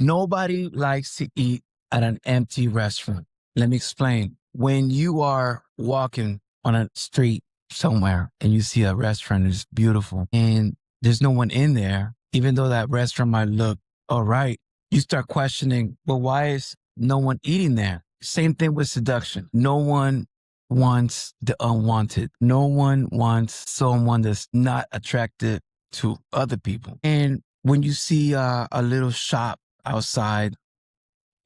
Nobody likes to eat at an empty restaurant. Let me explain. When you are walking on a street somewhere and you see a restaurant that's beautiful and there's no one in there, even though that restaurant might look all right, you start questioning, well, why is no one eating there? Same thing with seduction. No one wants the unwanted. No one wants someone that's not attracted to other people. And when you see a little shop outside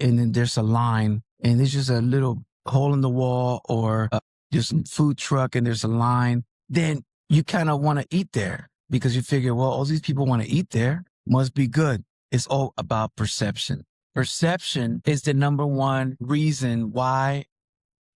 and then there's a line and there's just a little hole in the wall or there's some food truck and there's a line, then you kind of want to eat there because you figure, well, all these people want to eat there, must be good. It's all about perception. Perception is the number one reason why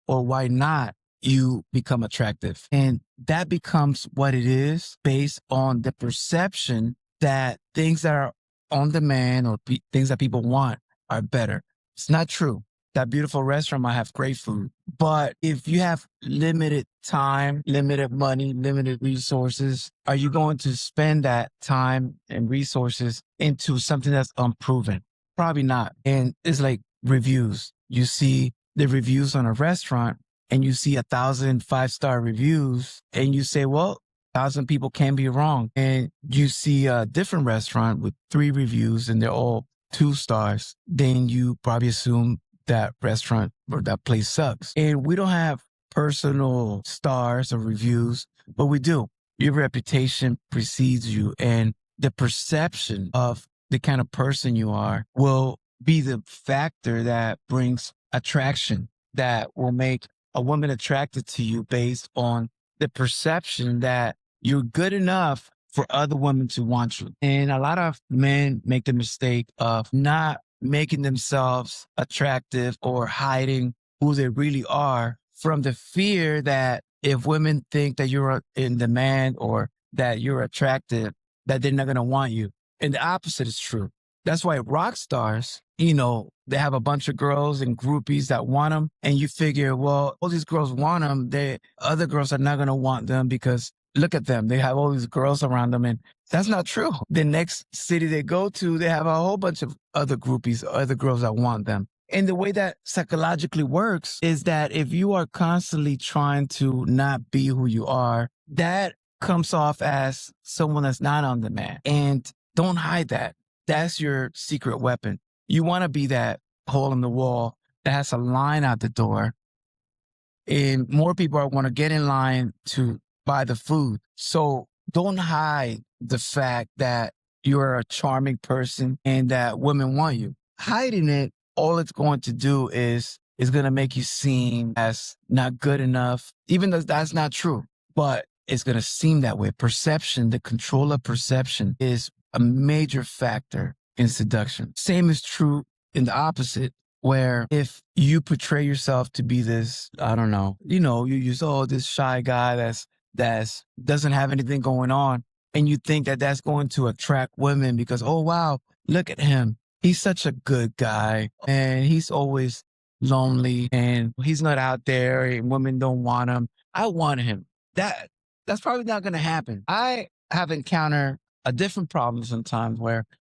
or why not you become attractive. And that becomes what it is based on the perception that things that are on demand or things that people want are better. It's not true. That beautiful restaurant might have great food, but if you have limited time, limited money, limited resources, are you going to spend that time and resources into something that's unproven? Probably not. And it's like reviews. You see the reviews on a restaurant and you see 1,000 5-star reviews and you say, well, 1,000 people can be wrong. And you see a different restaurant with 3 reviews and they're all 2 stars. Then you probably assume that restaurant or that place sucks. And we don't have personal stars or reviews, but we do. Your reputation precedes you, and the perception of the kind of person you are will be the factor that brings attraction, that will make a woman attracted to you based on the perception that you're good enough for other women to want you. And a lot of men make the mistake of not making themselves attractive or hiding who they really are from the fear that if women think that you're in demand or that you're attractive, that they're not going to want you. And the opposite is true. That's why rock stars, they have a bunch of girls and groupies that want them. And you figure, well, all these girls want them. Other girls are not going to want them because look at them. They have all these girls around them. And that's not true. The next city they go to, they have a whole bunch of other groupies, other girls that want them. And the way that psychologically works is that if you are constantly trying to not be who you are, that comes off as someone that's not on demand. And don't hide that. That's your secret weapon. You want to be that hole in the wall that has a line out the door. And more people want to get in line to buy the food. So don't hide the fact that you're a charming person and that women want you. Hiding it, all it's going to do is going to make you seem as not good enough, even though that's not true. But it's going to seem that way. Perception, the control of perception is a major factor in seduction. Same is true in the opposite, where if you portray yourself to be this, I don't know, you use, this shy guy that's doesn't have anything going on. And you think that that's going to attract women because, oh, wow, look at him. He's such a good guy and he's always lonely and he's not out there and women don't want him. I want him. That's probably not going to happen. I have encountered a different problem sometimes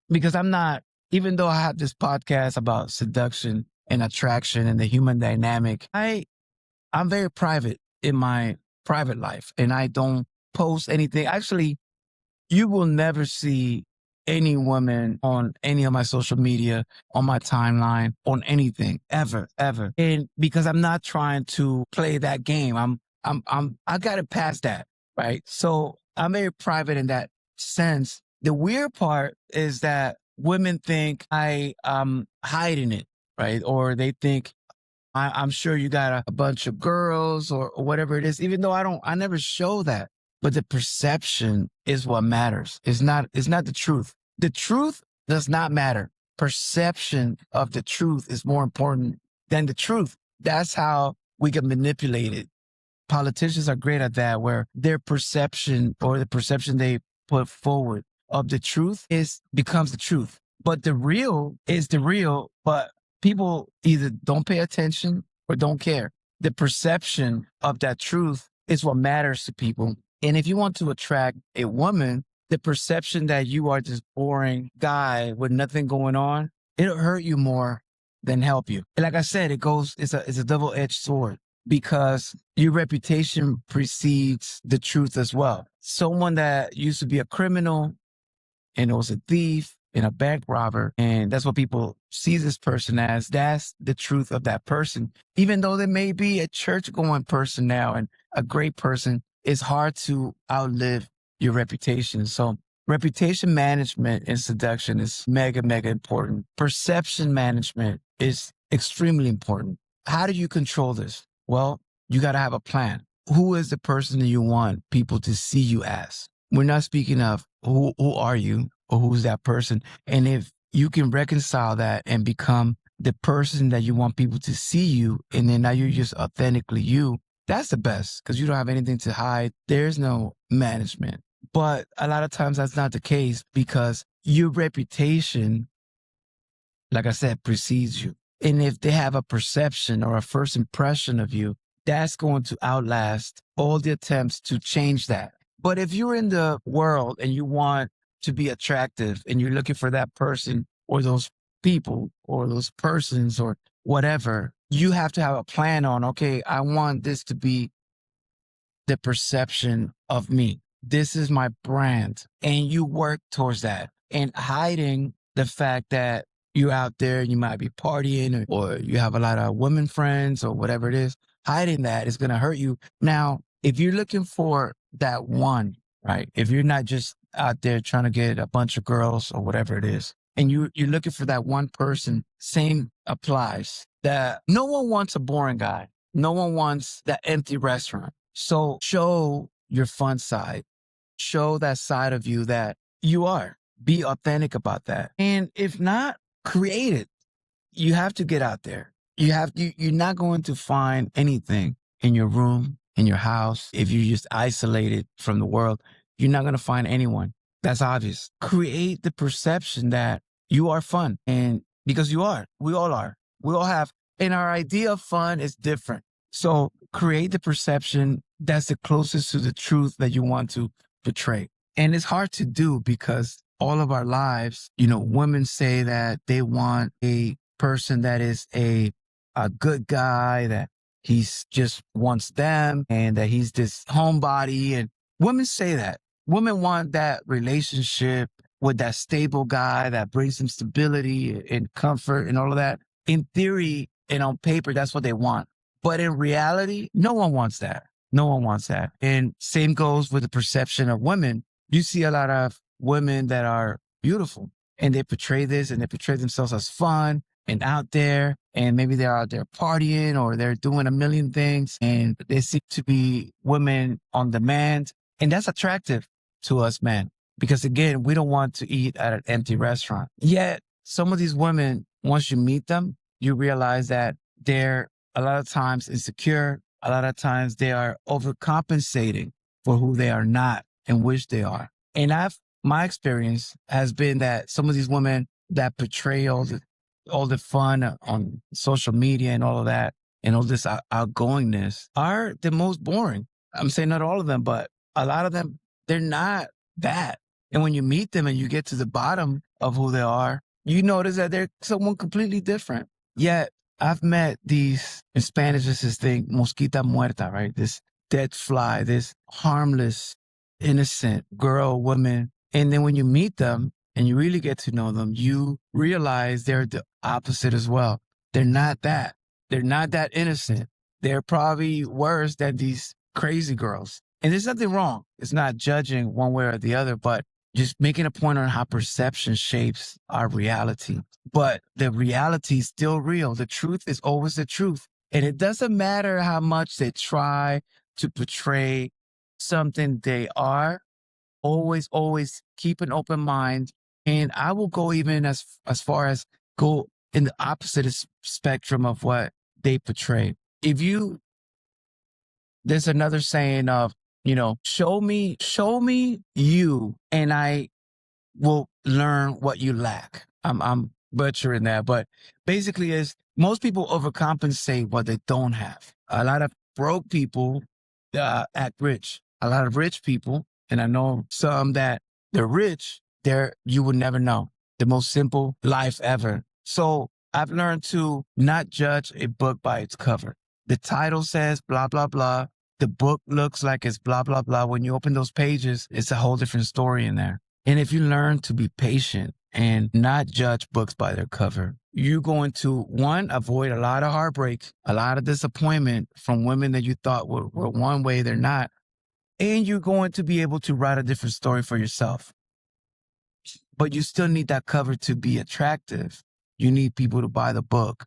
because I'm not, even though I have this podcast about seduction and attraction and the human dynamic, I'm very private in my private life and I don't post anything. Actually, you will never see any woman on any of my social media, on my timeline, on anything, ever. And because I'm not trying to play that game, I got to pass that, right? So I'm very private in that sense. The weird part is that women think I'm hiding it, right? Or they think I'm sure you got a bunch of girls or whatever it is, even though I never show that. But the perception is what matters. It's not the truth. The truth does not matter. Perception of the truth is more important than the truth. That's how we get manipulated. Politicians are great at that, where their perception or the perception they put forward of the truth becomes the truth. But the real is the real, but people either don't pay attention or don't care. The perception of that truth is what matters to people. And if you want to attract a woman, the perception that you are this boring guy with nothing going on it'll hurt you more than help you. And like I said, it's a double-edged sword because your reputation precedes the truth as well. Someone that used to be a criminal and was a thief and a bank robber, and that's what people see this person as. That's the truth of that person. Even though they may be a church-going person now and a great person, it's hard to outlive your reputation. So reputation management in seduction is mega, mega important. Perception management is extremely important. How do you control this? Well, you got to have a plan. Who is the person that you want people to see you as? We're not speaking of who are you or who's that person. And if you can reconcile that and become the person that you want people to see you, and then now you're just authentically you, that's the best because you don't have anything to hide. There's no management. But a lot of times that's not the case because your reputation, like I said, precedes you. And if they have a perception or a first impression of you, that's going to outlast all the attempts to change that. But if you're in the world and you want to be attractive and you're looking for that person or those people or those persons or whatever, you have to have a plan on, okay, I want this to be the perception of me. This is my brand. And you work towards that. And hiding the fact that you're out there and you might be partying or you have a lot of women friends or whatever it is, hiding that is going to hurt you. Now, if you're looking for that one, right? If you're not just out there trying to get a bunch of girls or whatever it is, and you're looking for that one person, same applies. That no one wants a boring guy. No one wants that empty restaurant. So show your fun side. Show that side of you that you are. Be authentic about that. And if not, create it. You have to get out there. You're not going to find anything in your room, in your house. If you're just isolated from the world, you're not going to find anyone. That's obvious. Create the perception that you are fun. And because you are, we all are. We all have, and our idea of fun is different. So create the perception that's the closest to the truth that you want to portray. And it's hard to do because all of our lives, women say that they want a person that is a good guy, that he's just wants them and that he's this homebody. And women say that. Women want that relationship with that stable guy that brings them stability and comfort and all of that. In theory and on paper, that's what they want. But in reality, no one wants that. No one wants that. And same goes with the perception of women. You see a lot of women that are beautiful and they portray this and they portray themselves as fun and out there. And maybe they're out there partying or they're doing a million things and they seem to be women on demand. And that's attractive to us men because again, we don't want to eat at an empty restaurant. Yet some of these women, once you meet them, you realize that they're a lot of times insecure. A lot of times they are overcompensating for who they are not and wish they are. And my experience has been that some of these women that portray all the fun on social media and all of that and all this outgoingness are the most boring. I'm saying not all of them, but a lot of them, they're not that. And when you meet them and you get to the bottom of who they are, you notice that they're someone completely different. Yet I've met these, in Spanish, this is thing, mosquita muerta, right? This dead fly, this harmless, innocent girl, woman. And then when you meet them and you really get to know them, you realize they're the opposite as well. They're not that. They're not that innocent. They're probably worse than these crazy girls. And there's nothing wrong. It's not judging one way or the other, but just making a point on how perception shapes our reality. But the reality is still real. The truth is always the truth. And it doesn't matter how much they try to portray something they are. Always, always keep an open mind. And I will go even as far as go in the opposite spectrum of what they portray. There's another saying of, show me you and I will learn what you lack. I'm butchering that, but basically is most people overcompensate what they don't have. A lot of broke people act rich. A lot of rich people, and I know some that they're rich, you would never know. The most simple life ever. So I've learned to not judge a book by its cover. The title says blah, blah, blah. The book looks like it's blah, blah, blah. When you open those pages, it's a whole different story in there. And if you learn to be patient and not judge books by their cover, you're going to, one, avoid a lot of heartbreak, a lot of disappointment from women that you thought were one way, they're not. And you're going to be able to write a different story for yourself. But you still need that cover to be attractive. You need people to buy the book.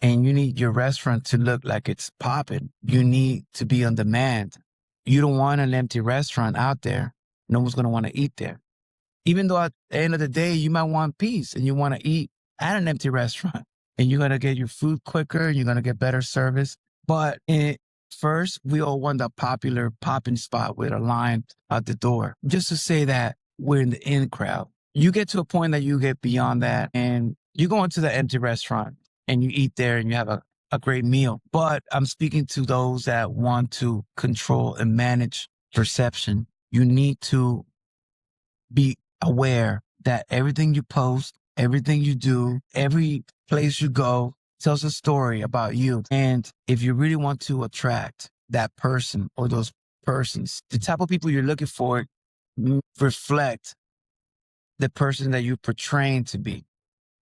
And you need your restaurant to look like it's popping. You need to be on demand. You don't want an empty restaurant out there. No one's going to want to eat there. Even though at the end of the day, you might want peace and you want to eat at an empty restaurant. And you're going to get your food quicker. You're going to get better service. But first, we all want the popular popping spot with a line out the door. Just to say that we're in the in crowd. You get to a point that you get beyond that and you go into the empty restaurant and you eat there and you have a great meal. But I'm speaking to those that want to control and manage perception. You need to be aware that everything you post, everything you do, every place you go tells a story about you. And if you really want to attract that person or those persons, the type of people you're looking for reflect the person that you're portraying to be.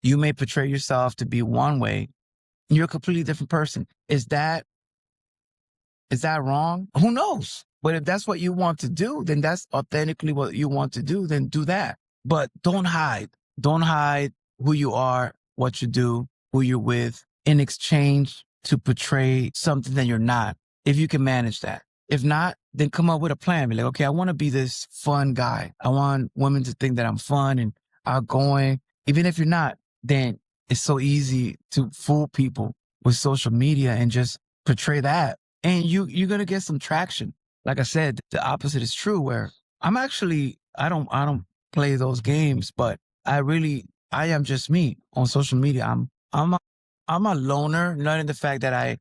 You may portray yourself to be one way. You're a completely different person. Is that wrong? Who knows? But if that's what you want to do, then that's authentically what you want to do, then do that. But don't hide. Don't hide who you are, what you do, who you're with in exchange to portray something that you're not, if you can manage that. If not, then come up with a plan. Be like, okay, I want to be this fun guy. I want women to think that I'm fun and outgoing. Even if you're not, then it's so easy to fool people with social media and just portray that. And you're going to get some traction. Like I said, the opposite is true where I don't play those games, but I am just me on social media. I'm a loner, not in the fact that I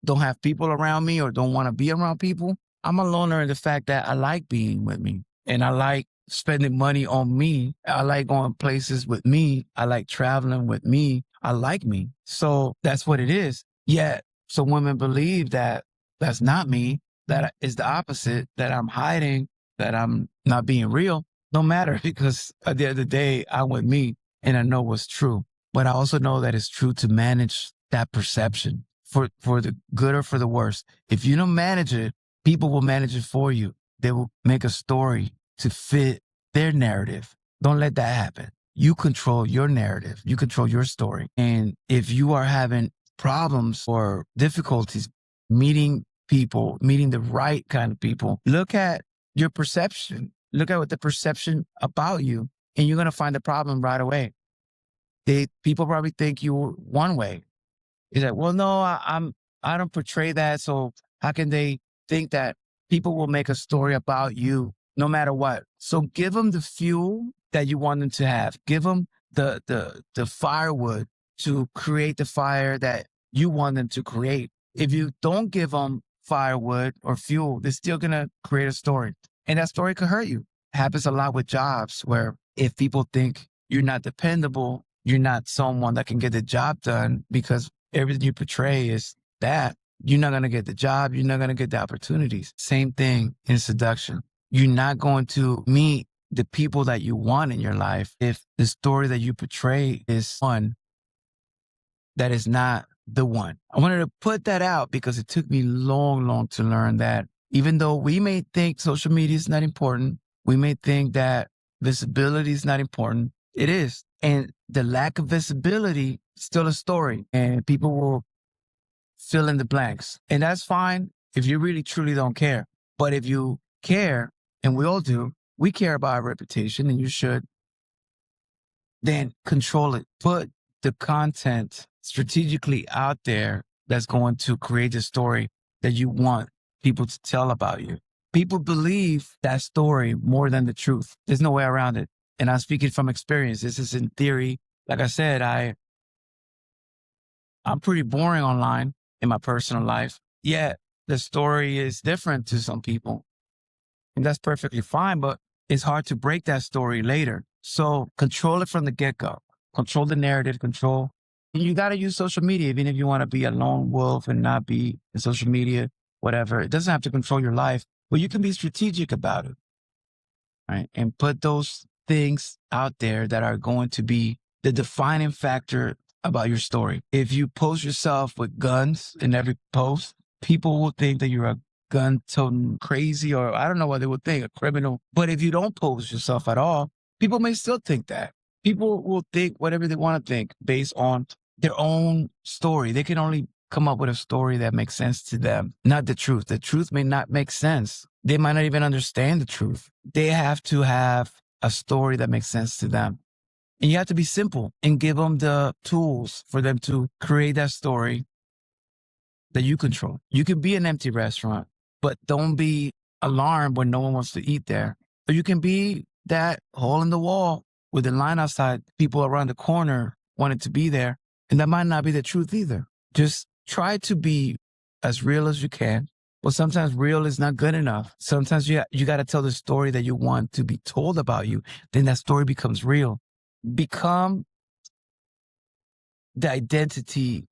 don't have people around me or don't want to be around people. I'm a loner in the fact that I like being with me and I like spending money on me. I like going places with me. I like traveling with me. I like me. So that's what it is. Yet some women believe that that's not me, that is the opposite, that I'm hiding, that I'm not being real. No matter, because at the end of the day, I'm with me and I know what's true. But I also know that it's true to manage that perception for the good or for the worse. If you don't manage it, people will manage it for you. They will make a story to fit their narrative. Don't let that happen. You control your narrative. You control your story. And if you are having problems or difficulties meeting people, meeting the right kind of people, look at your perception. Look at what the perception about you, and you're going to find the problem right away. People probably think you're one way. You're like, well, no, I don't portray that. So how can they think that people will make a story about you no matter what? So give them the fuel that you want them to have. Give them the firewood to create the fire that you want them to create. If you don't give them firewood or fuel, they're still going to create a story. And that story could hurt you. It happens a lot with jobs where if people think you're not dependable, you're not someone that can get the job done because everything you portray is that, you're not going to get the job. You're not going to get the opportunities. Same thing in seduction. You're not going to meet the people that you want in your life if the story that you portray is one that is not the one. I wanted to put that out because it took me long to learn that even though we may think social media is not important, we may think that visibility is not important. It is. And the lack of visibility is still a story and people will fill in the blanks. And that's fine if you really truly don't care. But if you care, and we all do, we care about our reputation and you should, then control it. Put the content strategically out there that's going to create the story that you want people to tell about you. People believe that story more than the truth. There's no way around it. And I'm speaking from experience. This is in theory. Like I said, I'm pretty boring online in my personal life. Yet the story is different to some people. And that's perfectly fine, but it's hard to break that story later. So control it from the get-go. control the narrative, control. And you got to use social media, even if you want to be a lone wolf and not be in social media, whatever. It doesn't have to control your life, but you can be strategic about it, right? And put those things out there that are going to be the defining factor about your story. If you post yourself with guns in every post, people will think that you're a gun-toting crazy, or I don't know what they would think, a criminal. But if you don't post yourself at all, people may still think that. People will think whatever they want to think based on their own story. They can only come up with a story that makes sense to them, not the truth. The truth may not make sense. They might not even understand the truth. They have to have a story that makes sense to them. And you have to be simple and give them the tools for them to create that story that you control. You can be an empty restaurant, but don't be alarmed when no one wants to eat there. Or you can be that hole in the wall with the line outside, people around the corner wanted to be there. And that might not be the truth either. Just try to be as real as you can. But sometimes real is not good enough. Sometimes you got to tell the story that you want to be told about you. Then that story becomes real. Become the identity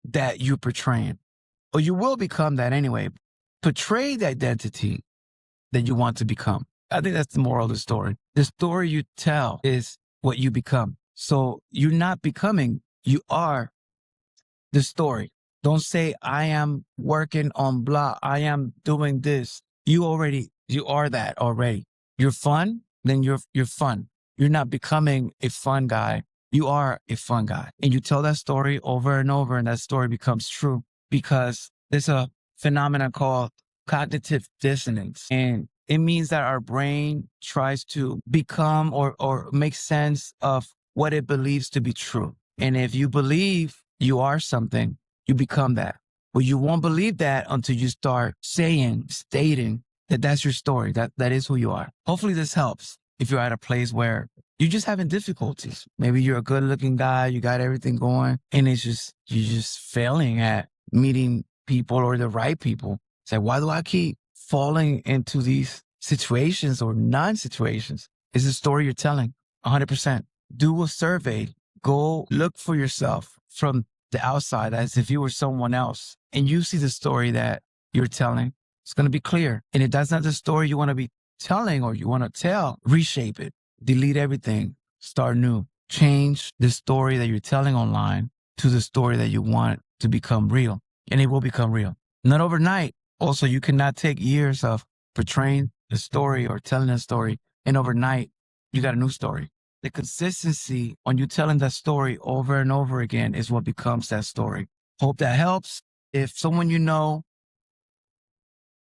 that you're portraying. Or you will become that anyway. Portray the identity that you want to become. I think that's the moral of the story. The story you tell is what you become. So you're not becoming, you are the story. Don't say, I am working on blah, I am doing this. You are that already. You're fun, then you're fun. You're not becoming a fun guy. You are a fun guy. And you tell that story over and over, and that story becomes true because there's a phenomenon called cognitive dissonance. And it means that our brain tries to become or make sense of what it believes to be true. And if you believe you are something, you become that. But you won't believe that until you start stating that that's your story, that is who you are. Hopefully this helps if you're at a place where you're just having difficulties. Maybe you're a good looking guy, you got everything going, and you're just failing at meeting people or the right people. It's like, why do I keep falling into these situations or non-situations? It's the story you're telling, 100%. Do a survey. Go look for yourself from the outside as if you were someone else, and you see the story that you're telling. It's going to be clear. And if that's not the story you want to be telling or you want to tell, reshape it. Delete everything. Start new. Change the story that you're telling online to the story that you want to become real. And it will become real. Not overnight. Also, you cannot take years of portraying the story or telling a story, and overnight, you got a new story. The consistency on you telling that story over and over again is what becomes that story. Hope that helps. If someone you know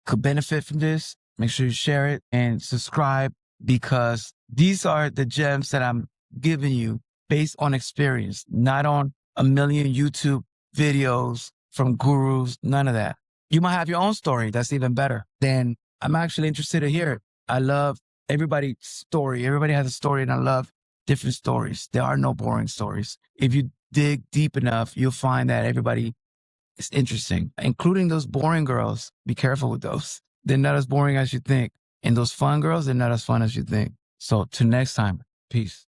could benefit from this, make sure you share it and subscribe, because these are the gems that I'm giving you based on experience, not on a million YouTube videos from gurus, none of that. You might have your own story that's even better. Then I'm actually interested to hear it. I love everybody's story. Everybody has a story, and I love different stories. There are no boring stories. If you dig deep enough, you'll find that everybody is interesting, including those boring girls. Be careful with those. They're not as boring as you think. And those fun girls, they're not as fun as you think. So till next time, peace.